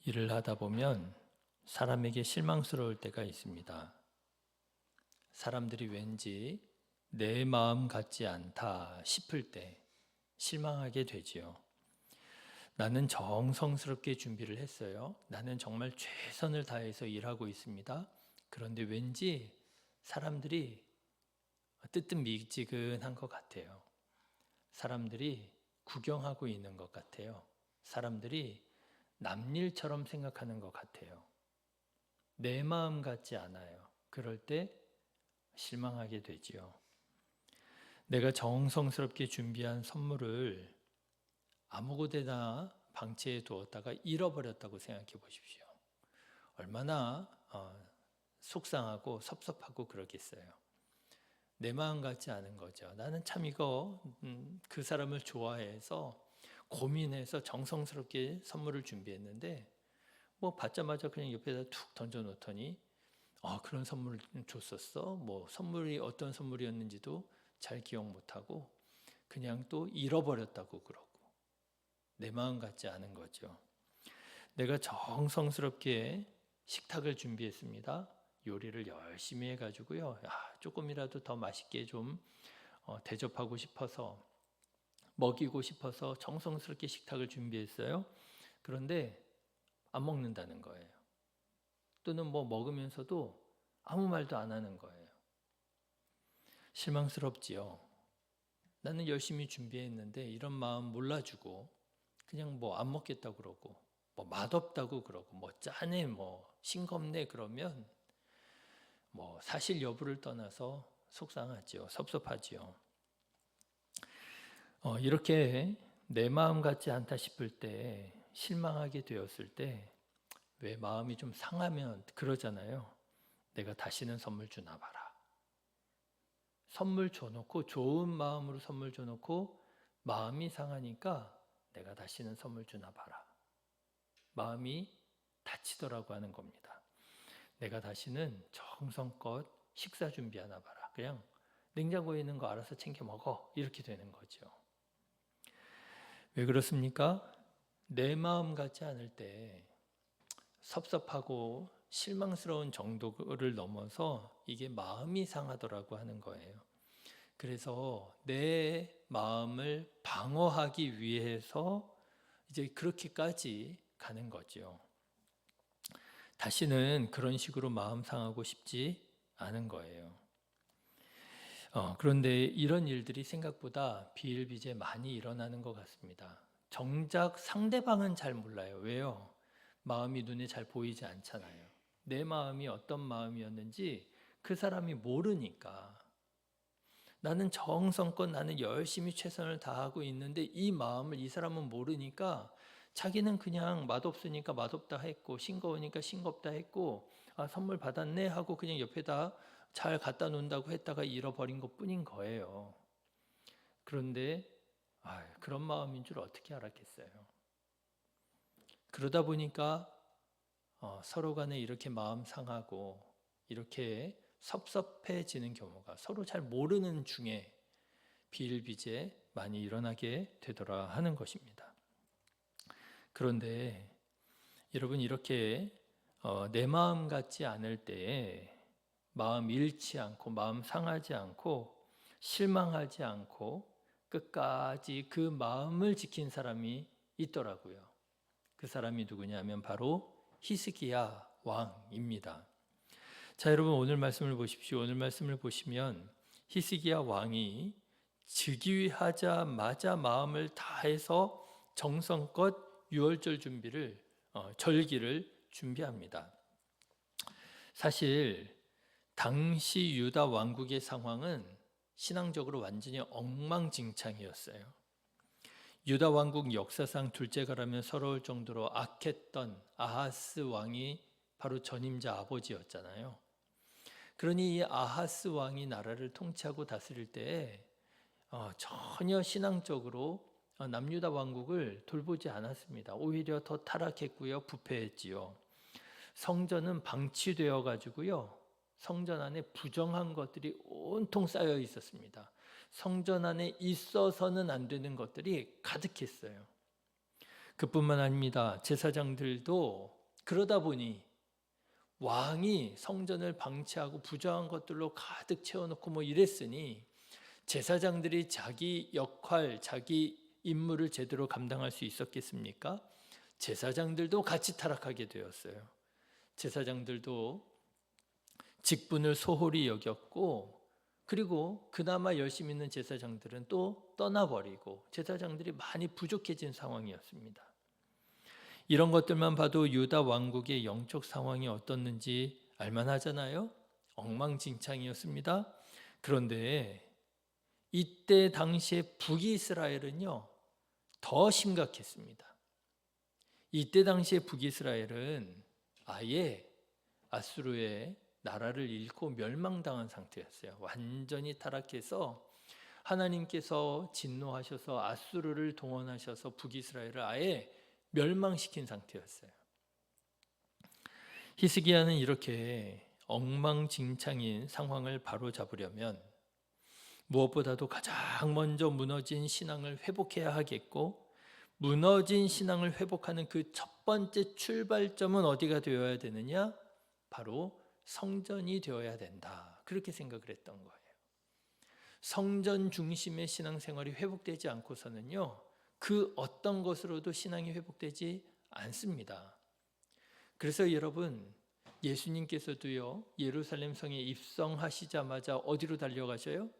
일을 하다 보면 사람에게 실망스러울 때가 있습니다. 사람들이 왠지 내 마음 같지 않다 싶을 때 실망하게 되지요. 나는 정성스럽게 준비를 했어요. 나는 정말 최선을 다해서 일하고 있습니다. 그런데 왠지 사람들이 뜨뜻미지근한 것 같아요. 사람들이 구경하고 있는 것 같아요. 사람들이 남 일처럼 생각하는 것 같아요. 내 마음 같지 않아요. 그럴 때 실망하게 되지요. 내가 정성스럽게 준비한 선물을 아무 곳에나 방치해 두었다가 잃어버렸다고 생각해 보십시오. 얼마나 속상하고 섭섭하고 그러겠어요. 내 마음 같지 않은 거죠. 나는 참 이거 그 사람을 좋아해서 고민해서 정성스럽게 선물을 준비했는데 뭐 받자마자 그냥 옆에다 툭 던져 놓더니 그런 선물을 줬었어? 뭐 선물이 어떤 선물이었는지도 잘 기억 못하고 그냥 또 잃어버렸다고 그러고 내 마음 같지 않은 거죠. 내가 정성스럽게 식탁을 준비했습니다. 요리를 열심히 해가지고요. 조금이라도 더 맛있게 좀 대접하고 싶어서 먹이고 싶어서 정성스럽게 식탁을 준비했어요. 그런데 안 먹는다는 거예요. 또는 뭐 먹으면서도 아무 말도 안 하는 거예요. 실망스럽지요. 나는 열심히 준비했는데 이런 마음 몰라주고 그냥 뭐 안 먹겠다고 그러고 뭐 맛없다고 그러고 뭐 짜네 뭐 싱겁네 그러면 뭐 사실 여부를 떠나서 속상하지요. 섭섭하지요. 이렇게 내 마음 같지 않다 싶을 때 실망하게 되었을 때 왜 마음이 좀 상하면 그러잖아요. 내가 다시는 선물 주나 봐라. 선물 줘놓고 좋은 마음으로 선물 줘놓고 마음이 상하니까 내가 다시는 선물 주나 봐라. 마음이 다치더라고 하는 겁니다. 내가 다시는 정성껏 식사 준비하나 봐라. 그냥 냉장고에 있는 거 알아서 챙겨 먹어. 이렇게 되는 거죠. 왜 그렇습니까? 내 마음 같지 않을 때 섭섭하고 실망스러운 정도를 넘어서 이게 마음이 상하더라고 하는 거예요. 그래서 내 마음을 방어하기 위해서 이제 그렇게까지 가는 거죠. 다시는 그런 식으로 마음 상하고 싶지 않은 거예요. 그런데 이런 일들이 생각보다 비일비재 많이 일어나는 것 같습니다. 정작 상대방은 잘 몰라요. 왜요? 마음이 눈에 잘 보이지 않잖아요. 내 마음이 어떤 마음이었는지 그 사람이 모르니까. 나는 정성껏 나는 열심히 최선을 다하고 있는데 이 마음을 이 사람은 모르니까 자기는 그냥 맛없으니까 맛없다 했고 싱거우니까 싱겁다 했고 선물 받았네 하고 그냥 옆에다 잘 갖다 놓는다고 했다가 잃어버린 것 뿐인 거예요. 그런데 그런 마음인 줄 어떻게 알았겠어요. 그러다 보니까 서로 간에 이렇게 마음 상하고 이렇게 섭섭해지는 경우가 서로 잘 모르는 중에 비일비재 많이 일어나게 되더라 하는 것입니다. 그런데 여러분 이렇게 내 마음 같지 않을 때에 마음 잃지 않고 마음 상하지 않고 실망하지 않고 끝까지 그 마음을 지킨 사람이 있더라고요. 그 사람이 누구냐면 바로 히스기야 왕입니다. 자, 여러분 오늘 말씀을 보십시오. 오늘 말씀을 보시면 히스기야 왕이 즉위하자마자 마음을 다해서 정성껏 유월절 준비를 절기를 준비합니다. 사실 당시 유다 왕국의 상황은 신앙적으로 완전히 엉망진창이었어요. 유다 왕국 역사상 둘째가라면 서러울 정도로 악했던 아하스 왕이 바로 전임자 아버지였잖아요. 그러니 이 아하스 왕이 나라를 통치하고 다스릴 때에 전혀 신앙적으로 남유다 왕국을 돌보지 않았습니다. 오히려 더 타락했고요, 부패했지요. 성전은 방치되어 가지고요, 성전 안에 부정한 것들이 온통 쌓여 있었습니다. 성전 안에 있어서는 안 되는 것들이 가득했어요. 그뿐만 아닙니다. 제사장들도 그러다 보니 왕이 성전을 방치하고 부정한 것들로 가득 채워놓고 뭐 이랬으니 제사장들이 자기 역할, 자기 임무를 제대로 감당할 수 있었겠습니까? 제사장들도 같이 타락하게 되었어요. 제사장들도 직분을 소홀히 여겼고, 그리고 그나마 열심히 있는 제사장들은 또 떠나버리고 제사장들이 많이 부족해진 상황이었습니다. 이런 것들만 봐도 유다 왕국의 영적 상황이 어떻는지 알만하잖아요. 엉망진창이었습니다. 그런데 이때 당시에 북이스라엘은요, 더 심각했습니다. 이때 당시에 북이스라엘은 아예 아수르의 나라를 잃고 멸망당한 상태였어요. 완전히 타락해서 하나님께서 진노하셔서 아수르를 동원하셔서 북이스라엘을 아예 멸망시킨 상태였어요. 히스기야는 이렇게 엉망진창인 상황을 바로잡으려면 무엇보다도 가장 먼저 무너진 신앙을 회복해야 하겠고, 무너진 신앙을 회복하는 그 첫 번째 출발점은 어디가 되어야 되느냐? 바로 성전이 되어야 된다. 그렇게 생각을 했던 거예요. 성전 중심의 신앙생활이 회복되지 않고서는요, 그 어떤 것으로도 신앙이 회복되지 않습니다. 그래서 여러분, 예수님께서도요, 예루살렘 성에 입성하시자마자 어디로 달려가셔요?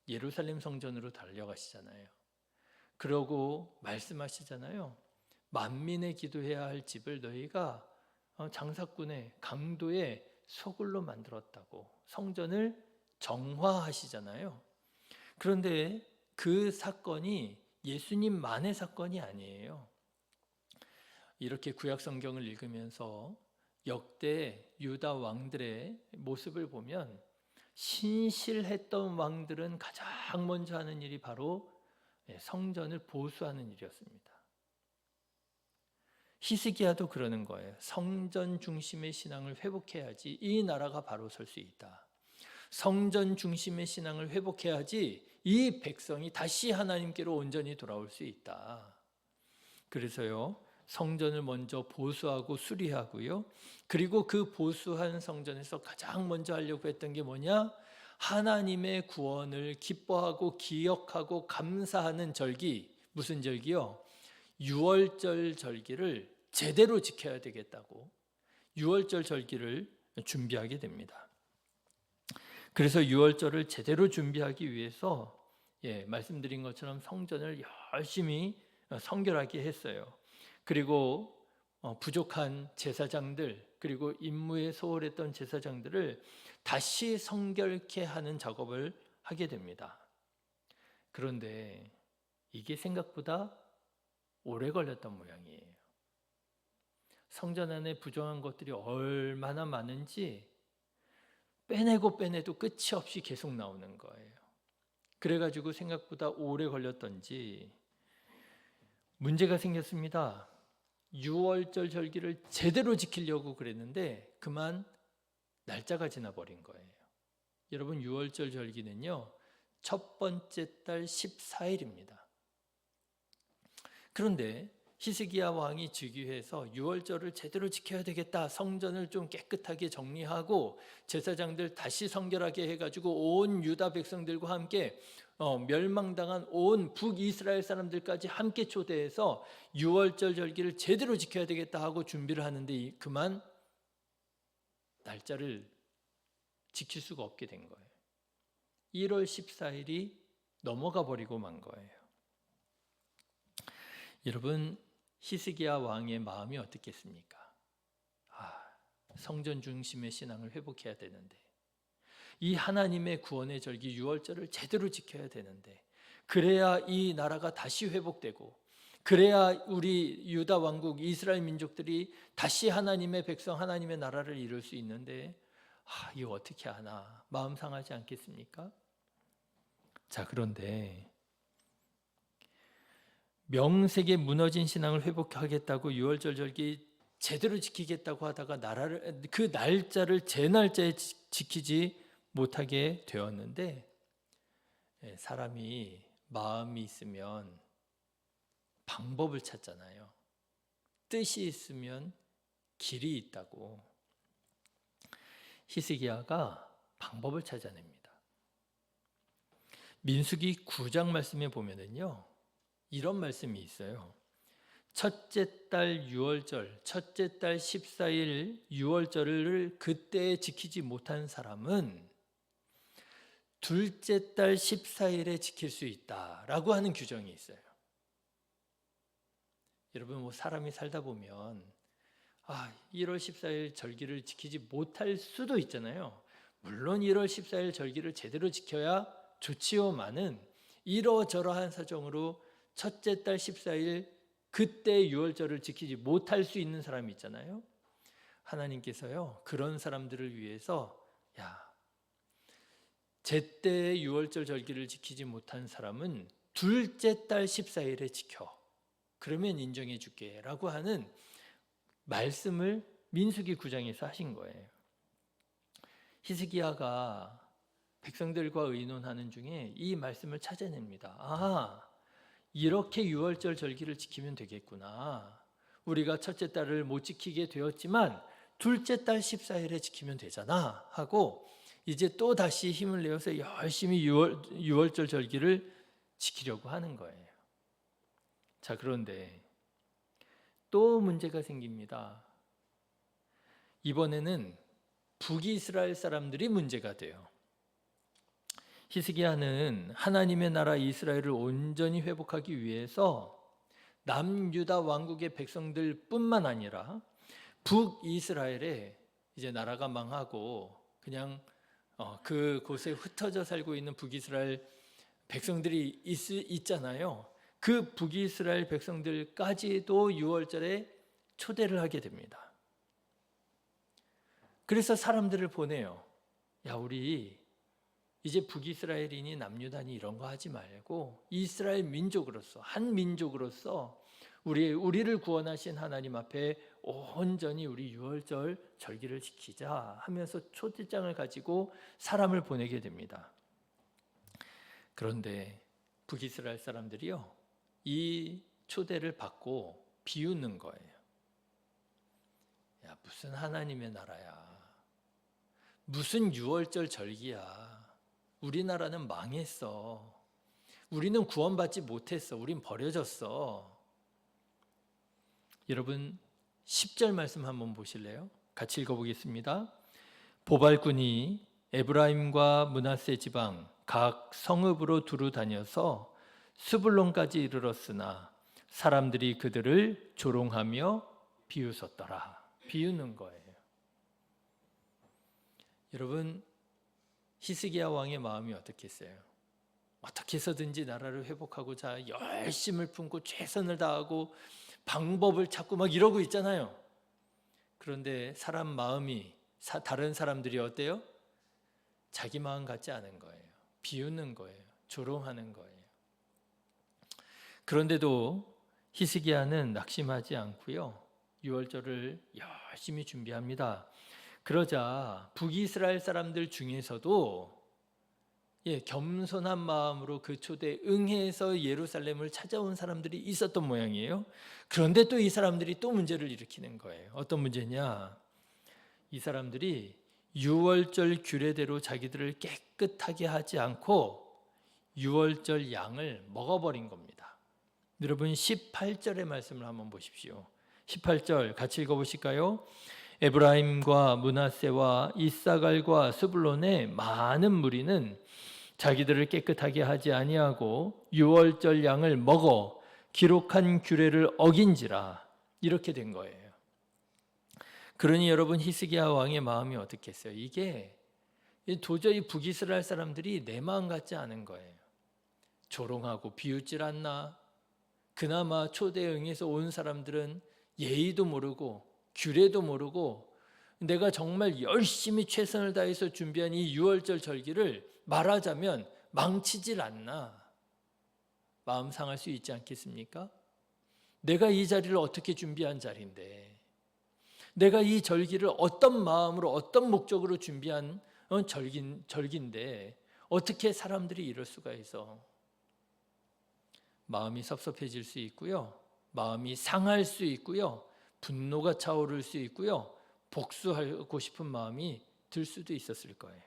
예루살렘 성전으로 달려가시잖아요. 그러고 말씀하시잖아요. 만민의 기도해야 할 집을 너희가 장사꾼의 강도의 소굴로 만들었다고. 성전을 정화하시잖아요. 그런데 그 사건이 예수님만의 사건이 아니에요. 이렇게 구약 성경을 읽으면서 역대 유다 왕들의 모습을 보면 신실했던 왕들은 가장 먼저 하는 일이 바로 성전을 보수하는 일이었습니다. 히스기야도 그러는 거예요. 성전 중심의 신앙을 회복해야지 이 나라가 바로 설 수 있다. 성전 중심의 신앙을 회복해야지 이 백성이 다시 하나님께로 온전히 돌아올 수 있다. 그래서요, 성전을 먼저 보수하고 수리하고요, 그리고 그 보수한 성전에서 가장 먼저 하려고 했던 게 뭐냐? 하나님의 구원을 기뻐하고 기억하고 감사하는 절기. 무슨 절기요? 유월절 절기를 제대로 지켜야 되겠다고 유월절 절기를 준비하게 됩니다. 그래서 유월절을 제대로 준비하기 위해서 말씀드린 것처럼 성전을 열심히 성결하게 했어요. 그리고 부족한 제사장들, 그리고 임무에 소홀했던 제사장들을 다시 성결케 하는 작업을 하게 됩니다. 그런데 이게 생각보다 오래 걸렸던 모양이에요. 성전 안에 부정한 것들이 얼마나 많은지 빼내고 빼내도 끝이 없이 계속 나오는 거예요. 그래가지고 생각보다 오래 걸렸던지 문제가 생겼습니다. 유월절 절기를 제대로 지키려고 그랬는데 그만 날짜가 지나버린 거예요. 여러분, 유월절 절기는요, 첫 번째 달 14일입니다. 그런데 히스기야 왕이 즉위해서 유월절을 제대로 지켜야 되겠다. 성전을 좀 깨끗하게 정리하고 제사장들 다시 성결하게 해가지고 온 유다 백성들과 함께 멸망당한 온 북이스라엘 사람들까지 함께 초대해서 유월절 절기를 제대로 지켜야 되겠다 하고 준비를 하는데 그만 날짜를 지킬 수가 없게 된 거예요. 1월 14일이 넘어가 버리고 만 거예요. 여러분, 히스기야 왕의 마음이 어떻겠습니까? 성전 중심의 신앙을 회복해야 되는데, 이 하나님의 구원의 절기 유월절을 제대로 지켜야 되는데, 그래야 이 나라가 다시 회복되고, 그래야 우리 유다 왕국 이스라엘 민족들이 다시 하나님의 백성, 하나님의 나라를 이룰 수 있는데 이거 어떻게 하나 마음 상하지 않겠습니까? 자, 그런데 명색에 무너진 신앙을 회복하겠다고 유월절 절기 제대로 지키겠다고 하다가 나라를 그 날짜를 제 날짜에 지키지 못하게 되었는데, 사람이 마음이 있으면 방법을 찾잖아요. 뜻이 있으면 길이 있다고. 히스기야가 방법을 찾아냅니다. 민수기 9장 말씀에 보면은요, 이런 말씀이 있어요. 첫째 달 유월절, 첫째 달 14일 유월절을 그때 지키지 못한 사람은 둘째 달 14일에 지킬 수 있다라고 하는 규정이 있어요. 여러분, 뭐 사람이 살다 보면 1월 14일 절기를 지키지 못할 수도 있잖아요. 물론 1월 14일 절기를 제대로 지켜야 좋지요만은 이러저러한 사정으로 첫째 달 14일 그때 유월절을 지키지 못할 수 있는 사람이 있잖아요. 하나님께서요, 그런 사람들을 위해서 제때 유월절 절기를 지키지 못한 사람은 둘째 달 14일에 지켜. 그러면 인정해 줄게 라고 하는 말씀을 민수기 9장에서 하신 거예요. 히스기야가 백성들과 의논하는 중에 이 말씀을 찾아냅니다. 이렇게 유월절 절기를 지키면 되겠구나. 우리가 첫째 달을 못 지키게 되었지만 둘째 달 14일에 지키면 되잖아 하고 이제 또 다시 힘을 내어서 열심히 유월절 절기를 지키려고 하는 거예요. 자, 그런데 또 문제가 생깁니다. 이번에는 북이스라엘 사람들이 문제가 돼요. 히스기야는 하나님의 나라 이스라엘을 온전히 회복하기 위해서 남유다 왕국의 백성들 뿐만 아니라 북이스라엘에 이제 나라가 망하고 그냥 그곳에 흩어져 살고 있는 북이스라엘 백성들이 있잖아요. 그 북이스라엘 백성들까지도 유월절에 초대를 하게 됩니다. 그래서 사람들을 보내요. 우리 이제 북이스라엘이니 남유다니 이런 거 하지 말고 이스라엘 민족으로서 한 민족으로서 우리를 구원하신 하나님 앞에 온전히 우리 유월절 절기를 지키자 하면서 초대장을 가지고 사람을 보내게 됩니다. 그런데 북이스라엘 사람들이요, 이 초대를 받고 비웃는 거예요. 무슨 하나님의 나라야. 무슨 유월절 절기야. 우리나라는 망했어. 우리는 구원받지 못했어. 우린 버려졌어. 여러분 10절 말씀 한번 보실래요? 같이 읽어보겠습니다. 보발꾼이 에브라임과 므낫세 지방 각 성읍으로 두루 다녀서 스불론까지 이르렀으나 사람들이 그들을 조롱하며 비웃었더라. 비웃는 거예요. 여러분, 히스기야 왕의 마음이 어떻겠어요? 어떻게 해서든지 나라를 회복하고자 열심을 품고 최선을 다하고 방법을 찾고 막 이러고 있잖아요. 그런데 사람 마음이 다른 사람들이 어때요? 자기 마음 같지 않은 거예요. 비웃는 거예요. 조롱하는 거예요. 그런데도 히스기야는 낙심하지 않고요, 유월절을 열심히 준비합니다. 그러자 북이스라엘 사람들 중에서도 겸손한 마음으로 그 초대에 응해서 예루살렘을 찾아온 사람들이 있었던 모양이에요. 그런데 또 이 사람들이 또 문제를 일으키는 거예요. 어떤 문제냐? 이 사람들이 유월절 규례대로 자기들을 깨끗하게 하지 않고 유월절 양을 먹어버린 겁니다. 여러분 18절의 말씀을 한번 보십시오. 18절 같이 읽어보실까요? 에브라임과 므낫세와 이사갈과 스불론의 많은 무리는 자기들을 깨끗하게 하지 아니하고 유월절 양을 먹어 기록한 규례를 어긴지라. 이렇게 된 거예요. 그러니 여러분 히스기야 왕의 마음이 어떻겠어요? 이게 도저히 북이스라엘 사람들이 내 마음 같지 않은 거예요. 조롱하고 비웃질 않나? 그나마 초대에 응해서 온 사람들은 예의도 모르고 규례도 모르고 내가 정말 열심히 최선을 다해서 준비한 이 유월절 절기를 말하자면 망치질 않나? 마음 상할 수 있지 않겠습니까? 내가 이 자리를 어떻게 준비한 자리인데, 내가 이 절기를 어떤 마음으로 어떤 목적으로 준비한 절기인데 어떻게 사람들이 이럴 수가 있어? 마음이 섭섭해질 수 있고요. 마음이 상할 수 있고요. 분노가 차오를 수 있고요. 복수하고 싶은 마음이 들 수도 있었을 거예요.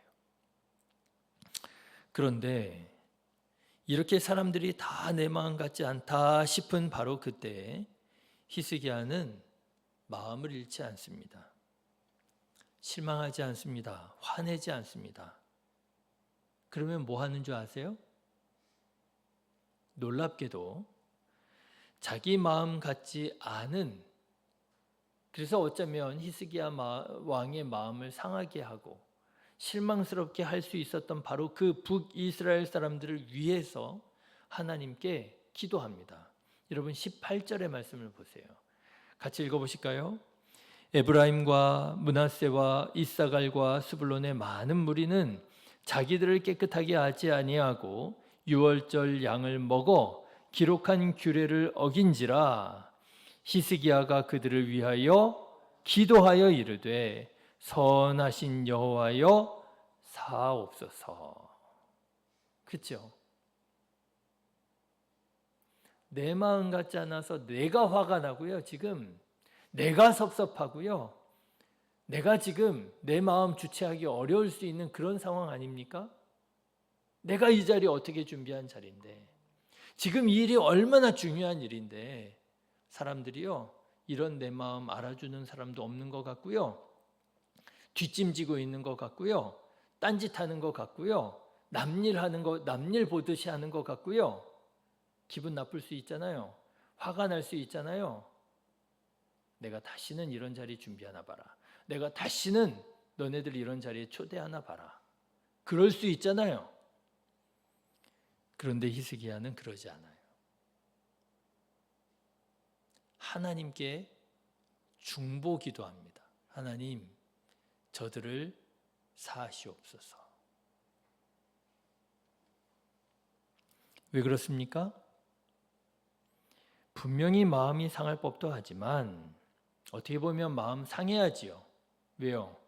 그런데 이렇게 사람들이 다 내 마음 같지 않다 싶은 바로 그때 히스기야는 마음을 잃지 않습니다. 실망하지 않습니다. 화내지 않습니다. 그러면 뭐 하는 줄 아세요? 놀랍게도 자기 마음 같지 않은, 그래서 어쩌면 히스기야 왕의 마음을 상하게 하고 실망스럽게 할 수 있었던 바로 그 북이스라엘 사람들을 위해서 하나님께 기도합니다. 여러분 18절의 말씀을 보세요. 같이 읽어보실까요? 에브라임과 므낫세와 이사갈과 스불론의 많은 무리는 자기들을 깨끗하게 하지 아니하고 유월절 양을 먹어 기록한 규례를 어긴지라. 히스기야가 그들을 위하여 기도하여 이르되 선하신 여호와여 사옵소서. 그렇죠? 내 마음 같지 않아서 내가 화가 나고요. 지금 내가 섭섭하고요. 내가 지금 내 마음 주체하기 어려울 수 있는 그런 상황 아닙니까? 내가 이 자리 어떻게 준비한 자리인데, 지금 이 일이 얼마나 중요한 일인데 사람들이요, 이런 내 마음 알아주는 사람도 없는 것 같고요. 뒷짐지고 있는 것 같고요. 딴짓하는 것 같고요. 남일 보듯이 하는 것 같고요. 기분 나쁠 수 있잖아요. 화가 날 수 있잖아요. 내가 다시는 이런 자리 준비하나 봐라. 내가 다시는 너네들 이런 자리에 초대하나 봐라. 그럴 수 있잖아요. 그런데 히스기야는 그러지 않아요. 하나님께 중보 기도합니다. 하나님, 저들을 사하시옵소서. 왜 그렇습니까? 분명히 마음이 상할 법도 하지만 어떻게 보면 마음 상해야지요. 왜요?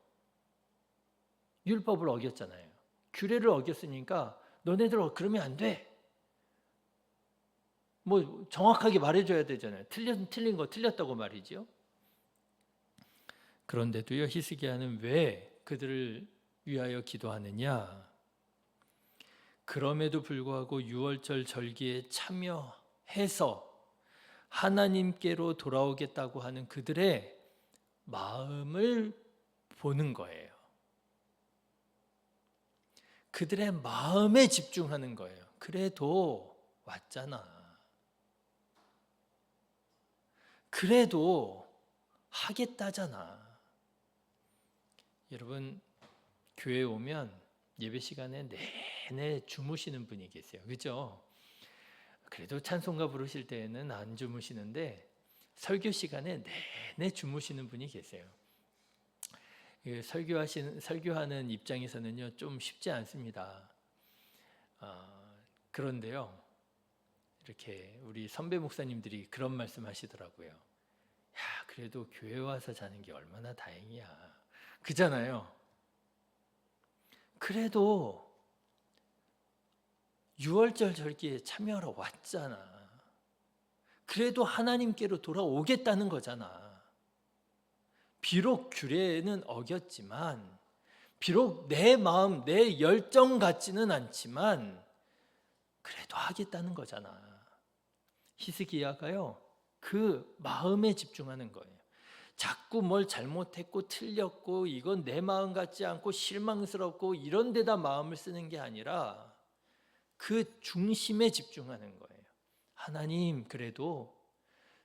율법을 어겼잖아요. 규례를 어겼으니까 너네들 그러면 안 돼. 뭐 정확하게 말해줘야 되잖아요. 틀린 거 틀렸다고 말이죠. 그런데도요, 히스기야는 왜 그들을 위하여 기도하느냐? 그럼에도 불구하고 유월절 절기에 참여해서 하나님께로 돌아오겠다고 하는 그들의 마음을 보는 거예요. 그들의 마음에 집중하는 거예요. 그래도 왔잖아. 그래도 하겠다잖아. 여러분, 교회 오면 예배 시간에 내내 주무시는 분이 계세요. 그죠? 그래도 찬송가 부르실 때에는 안 주무시는데 설교 시간에 내내 주무시는 분이 계세요. 설교하는 입장에서는요, 좀 쉽지 않습니다. 그런데요, 이렇게 우리 선배 목사님들이 그런 말씀 하시더라고요. 야, 그래도 교회 와서 자는 게 얼마나 다행이야. 그잖아요. 그래도 유월절 절기에 참여하러 왔잖아. 그래도 하나님께로 돌아오겠다는 거잖아. 비록 규례는 어겼지만, 비록 내 마음, 내 열정 같지는 않지만 그래도 하겠다는 거잖아. 히스기야가요, 그 마음에 집중하는 거예요. 자꾸 뭘 잘못했고 틀렸고 이건 내 마음 같지 않고 실망스럽고 이런 데다 마음을 쓰는 게 아니라 그 중심에 집중하는 거예요. 하나님, 그래도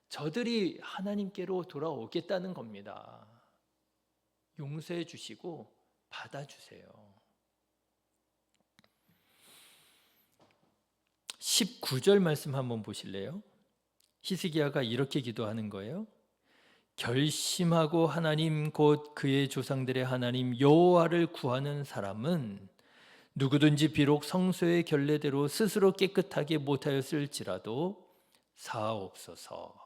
저들이 하나님께로 돌아오겠다는 겁니다. 용서해 주시고 받아주세요. 19절 말씀 한번 보실래요? 히스기야가 이렇게 기도하는 거예요. 결심하고 하나님 곧 그의 조상들의 하나님 여호와를 구하는 사람은 누구든지 비록 성소의 결례대로 스스로 깨끗하게 못하였을지라도 사하옵소서.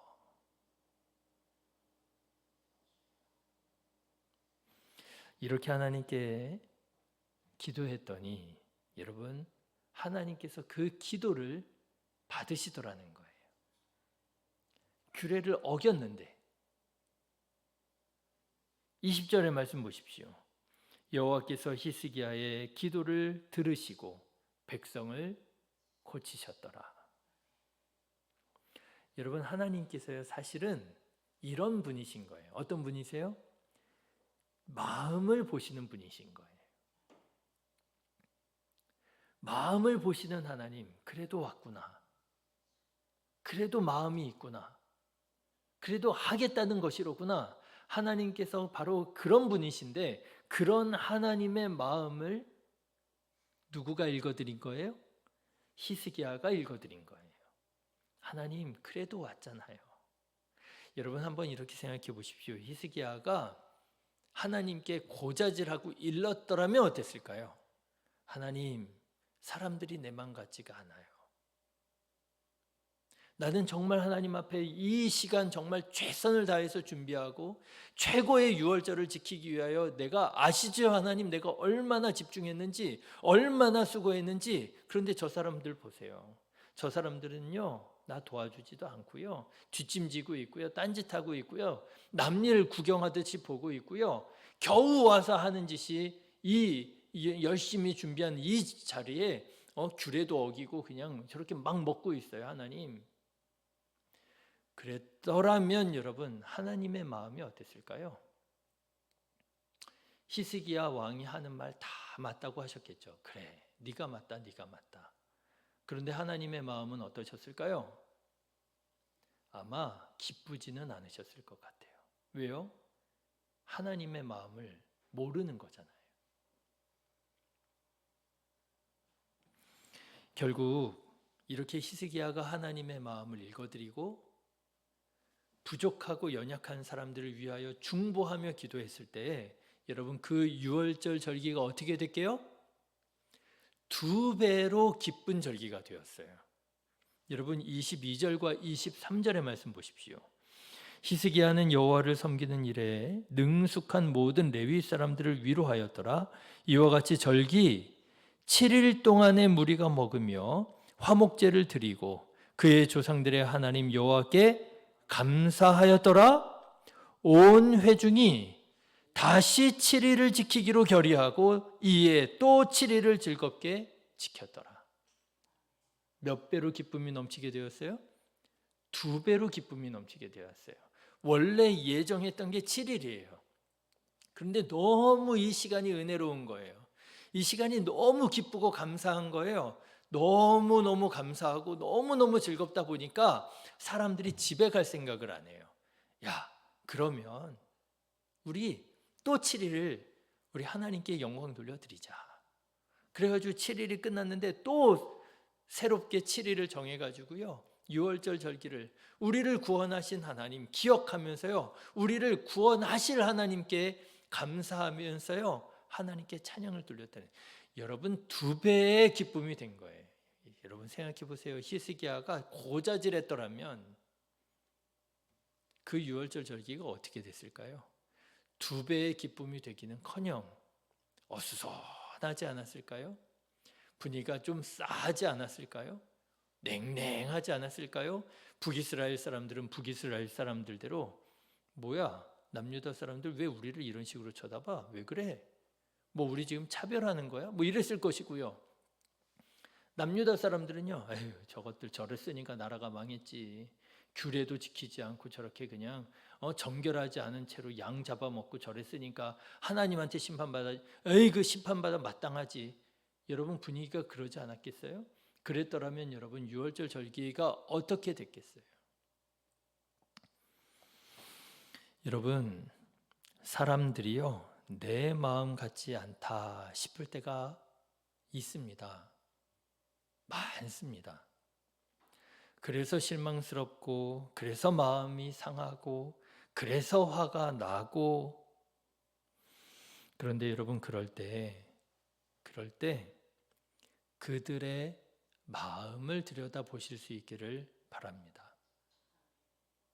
이렇게 하나님께 기도했더니 여러분, 하나님께서 그 기도를 받으시더라는 거예요. 규례를 어겼는데. 20절의 말씀 보십시오. 여호와께서 히스기야의 기도를 들으시고 백성을 고치셨더라. 여러분, 하나님께서요, 사실은 이런 분이신 거예요. 어떤 분이세요? 마음을 보시는 분이신 거예요. 마음을 보시는 하나님, 그래도 왔구나. 그래도 마음이 있구나. 그래도 하겠다는 것이로구나. 하나님께서 바로 그런 분이신데, 그런 하나님의 마음을 누구가 읽어드린 거예요? 히스기야가 읽어드린 거예요. 하나님, 그래도 왔잖아요. 여러분, 한번 이렇게 생각해 보십시오. 히스기야가 하나님께 고자질하고 일렀더라면 어땠을까요? 하나님, 사람들이 내 맘 같지가 않아요. 나는 정말 하나님 앞에 이 시간 정말 최선을 다해서 준비하고 최고의 유월절을 지키기 위하여 내가 아시죠, 하나님, 내가 얼마나 집중했는지, 얼마나 수고했는지. 그런데 저 사람들 보세요. 저 사람들은요, 나 도와주지도 않고요, 뒷짐지고 있고요, 딴짓하고 있고요, 남일 구경하듯이 보고 있고요, 겨우 와서 하는 짓이 이 열심히 준비한 이 자리에 규례도 어기고 그냥 저렇게 막 먹고 있어요. 하나님, 그랬더라면 여러분, 하나님의 마음이 어땠을까요? 히스기야 왕이 하는 말 다 맞다고 하셨겠죠. 그래, 네가 맞다, 네가 맞다. 그런데 하나님의 마음은 어떠셨을까요? 아마 기쁘지는 않으셨을 것 같아요. 왜요? 하나님의 마음을 모르는 거잖아요. 결국 이렇게 히스기야가 하나님의 마음을 읽어드리고 부족하고 연약한 사람들을 위하여 중보하며 기도했을 때, 여러분, 그 유월절 절기가 어떻게 됐게요? 2배로 기쁜 절기가 되었어요. 여러분, 22절과 23절의 말씀 보십시오. 히스기야는 여호와를 섬기는 일에 능숙한 모든 레위 사람들을 위로하였더라. 이와 같이 절기 7일 동안의 무리가 먹으며 화목제를 드리고 그의 조상들의 하나님 여호와께 감사하였더라. 온 회중이 다시 7일을 지키기로 결의하고 이에 또 7일을 즐겁게 지켰더라. 몇 배로 기쁨이 넘치게 되었어요? 2배로 기쁨이 넘치게 되었어요. 원래 예정했던 게 7일이에요. 그런데 너무 이 시간이 은혜로운 거예요. 이 시간이 너무 기쁘고 감사한 거예요. 너무너무 감사하고 너무너무 즐겁다 보니까 사람들이 집에 갈 생각을 안 해요. 야, 그러면 우리 또 7일을 우리 하나님께 영광 돌려드리자. 그래가지고 7일이 끝났는데 또 새롭게 7일을 정해가지고요, 6월절 절기를 우리를 구원하신 하나님 기억하면서요, 우리를 구원하실 하나님께 감사하면서요, 하나님께 찬양을 돌렸다는, 여러분, 2배의 기쁨이 된 거예요. 여러분 생각해 보세요. 히스기야가 고자질했더라면 그 6월절 절기가 어떻게 됐을까요? 2배의 기쁨이 되기는커녕 어수선하지 않았을까요? 분위기가 좀 싸하지 않았을까요? 냉랭하지 않았을까요? 북이스라엘 사람들은 북이스라엘 사람들대로, 뭐야, 남유다 사람들 왜 우리를 이런 식으로 쳐다봐? 왜 그래? 뭐 우리 지금 차별하는 거야? 뭐 이랬을 것이고요. 남유다 사람들은요, 에휴, 저것들 저를 쓰니까 나라가 망했지. 규례도 지키지 않고 저렇게 그냥 정결하지 않은 채로 양 잡아먹고 저랬으니까 하나님한테 심판받아, 에이, 그 심판받아 마땅하지. 여러분, 분위기가 그러지 않았겠어요? 그랬더라면 여러분, 6월절 절기가 어떻게 됐겠어요? 여러분, 사람들이요, 내 마음 같지 않다 싶을 때가 있습니다. 많습니다. 그래서 실망스럽고, 그래서 마음이 상하고, 그래서 화가 나고. 그런데 여러분, 그럴 때 그들의 마음을 들여다 보실 수 있기를 바랍니다.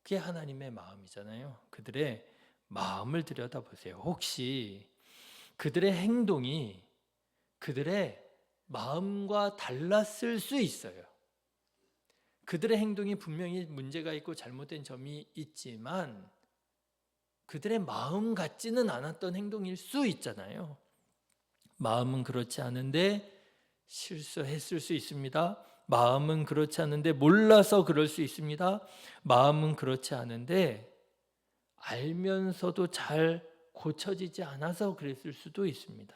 그게 하나님의 마음이잖아요. 그들의 마음을 들여다 보세요. 혹시 그들의 행동이 그들의 마음과 달랐을 수 있어요. 그들의 행동이 분명히 문제가 있고 잘못된 점이 있지만 그들의 마음 같지는 않았던 행동일 수 있잖아요. 마음은 그렇지 않은데 실수했을 수 있습니다. 마음은 그렇지 않은데 몰라서 그럴 수 있습니다. 마음은 그렇지 않은데 알면서도 잘 고쳐지지 않아서 그랬을 수도 있습니다.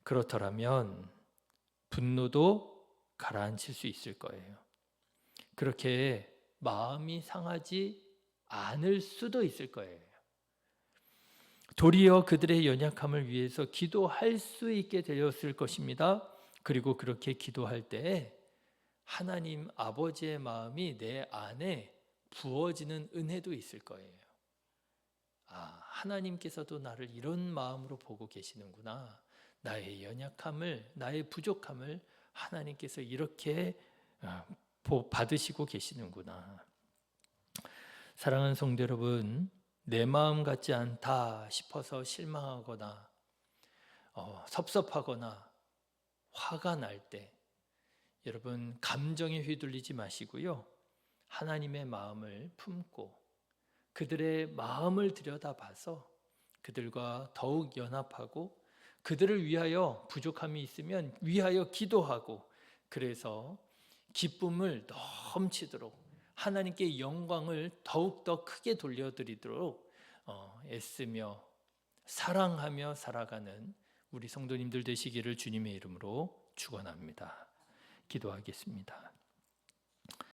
그렇더라면 분노도 가라앉힐 수 있을 거예요. 그렇게 마음이 상하지 않을 수도 있을 거예요. 도리어 그들의 연약함을 위해서 기도할 수 있게 되었을 것입니다. 그리고 그렇게 기도할 때 하나님 아버지의 마음이 내 안에 부어지는 은혜도 있을 거예요. 하나님께서도 나를 이런 마음으로 보고 계시는구나. 나의 연약함을, 나의 부족함을 하나님께서 이렇게 받으시고 계시는구나. 사랑하는 성도 여러분, 내 마음 같지 않다 싶어서 실망하거나 섭섭하거나 화가 날 때 여러분 감정에 휘둘리지 마시고요. 하나님의 마음을 품고 그들의 마음을 들여다봐서 그들과 더욱 연합하고 그들을 위하여 부족함이 있으면 위하여 기도하고 그래서 기쁨을 넘치도록 하나님께 영광을 더욱더 크게 돌려드리도록 애쓰며 사랑하며 살아가는 우리 성도님들 되시기를 주님의 이름으로 축원합니다. 기도하겠습니다.